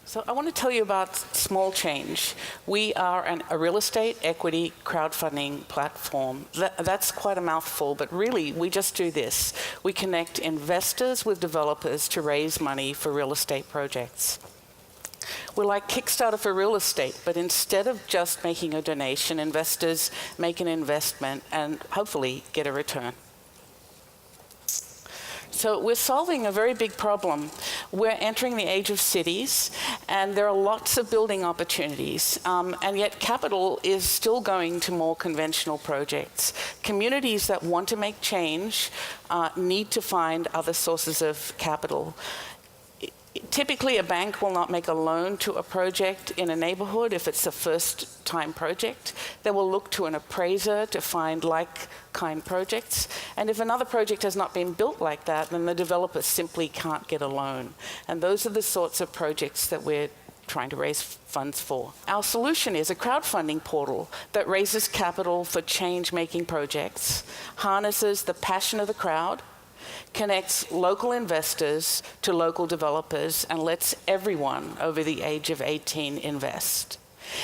So I want to tell you about Small Change. We are a real estate equity crowdfunding platform. That's quite a mouthful, but really we just do this. We connect investors with developers to raise money for real estate projects. We're like Kickstarter for real estate, but instead of just making a donation, investors make an investment and hopefully get a return. So we're solving a very big problem. We're entering the age of cities, and there are lots of building opportunities, and yet capital is still going to more conventional projects. Communities that want to make change need to find other sources of capital. Typically, a bank will not make a loan to a project in a neighborhood if it's a first-time project. They will look to an appraiser to find like-kind projects. And if another project has not been built like that, then the developer simply can't get a loan. And those are the sorts of projects that we're trying to raise funds for. Our solution is a crowdfunding portal that raises capital for change-making projects, harnesses the passion of the crowd, connects local investors to local developers, and lets everyone over the age of 18 invest.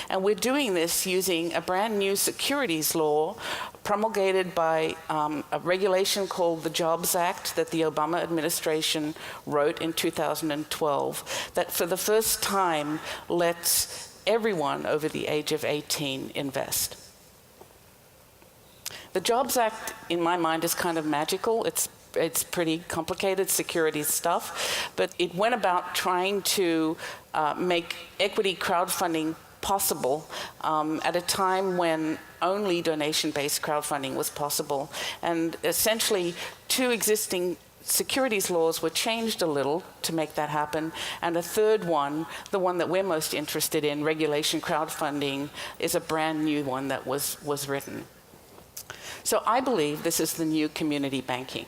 And we're doing this using a brand new securities law promulgated by a regulation called the Jobs Act that the Obama administration wrote in 2012, that for the first time lets everyone over the age of 18 invest. The Jobs Act, in my mind, is kind of magical. It's pretty complicated securities stuff, but it went about trying to make equity crowdfunding possible at a time when only donation-based crowdfunding was possible. And essentially, two existing securities laws were changed a little to make that happen, and a third one, the one that we're most interested in, regulation crowdfunding, is a brand new one that was written. So I believe this is the new community banking.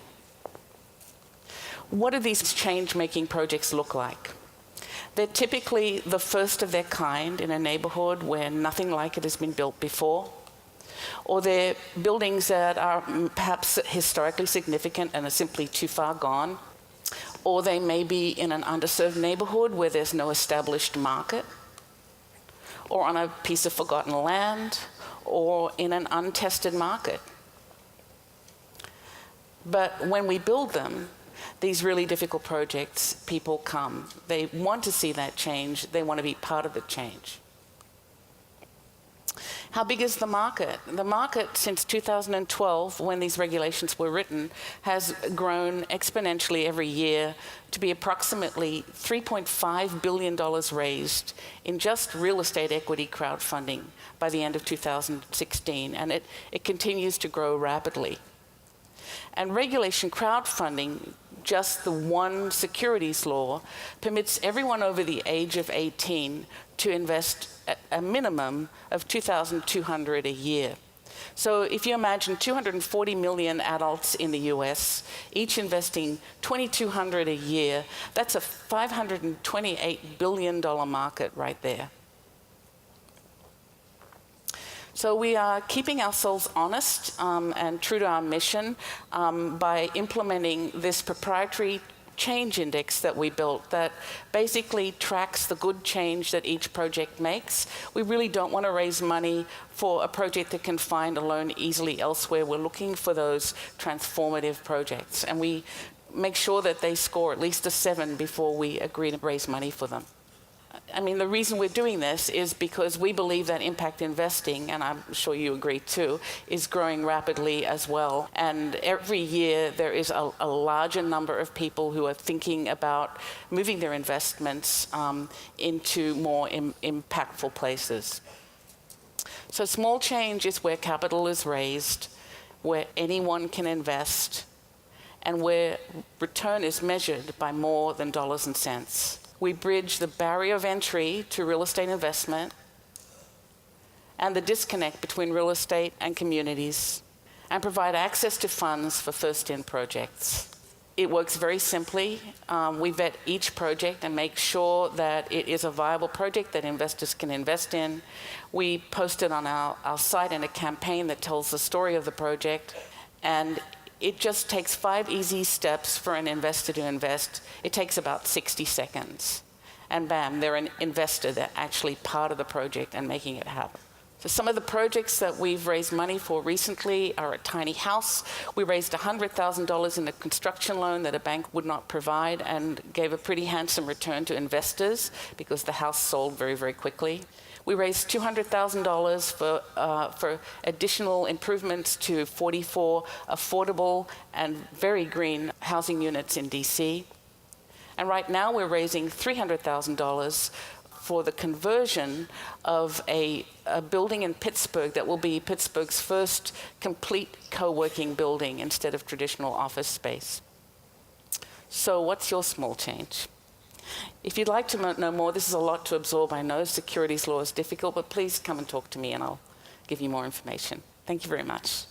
What do these change-making projects look like? They're typically the first of their kind in a neighborhood where nothing like it has been built before, or they're buildings that are perhaps historically significant and are simply too far gone, or they may be in an underserved neighborhood where there's no established market, or on a piece of forgotten land, or in an untested market. But when we build them, these really difficult projects, people come. They want to see that change. They want to be part of the change. How big is the market? The market since 2012, when these regulations were written, has grown exponentially every year to be approximately $3.5 billion raised in just real estate equity crowdfunding by the end of 2016, and it continues to grow rapidly. And regulation crowdfunding, just the one securities law, permits everyone over the age of 18 to invest at a minimum of $2,200 a year. So if you imagine 240 million adults in the US, each investing $2,200 a year, that's a $528 billion market right there. So we are keeping ourselves honest and true to our mission by implementing this proprietary change index that we built that basically tracks the good change that each project makes. We really don't want to raise money for a project that can find a loan easily elsewhere. We're looking for those transformative projects, and we make sure that they score at least a 7 before we agree to raise money for them. I mean, the reason we're doing this is because we believe that impact investing, and I'm sure you agree too, is growing rapidly as well. And every year there is a larger number of people who are thinking about moving their investments into more impactful places. So small change is where capital is raised, where anyone can invest, and where return is measured by more than dollars and cents. We bridge the barrier of entry to real estate investment and the disconnect between real estate and communities, and provide access to funds for first-in projects. It works very simply. We vet each project and make sure that it is a viable project that investors can invest in. We post it on our site in a campaign that tells the story of the project, and it just takes 5 easy steps for an investor to invest. It takes about 60 seconds. and bam, they're an investor. They're actually part of the project and making it happen. So some of the projects that we've raised money for recently are a tiny house. We raised $100,000 in a construction loan that a bank would not provide and gave a pretty handsome return to investors because the house sold very, very quickly. We raised $200,000 for additional improvements to 44 affordable and very green housing units in DC. And right now we're raising $300,000 for the conversion of a building in Pittsburgh that will be Pittsburgh's first complete co-working building instead of traditional office space. So what's your small change? If you'd like to know more, this is a lot to absorb. I know securities law is difficult, but please come and talk to me and I'll give you more information. Thank you very much.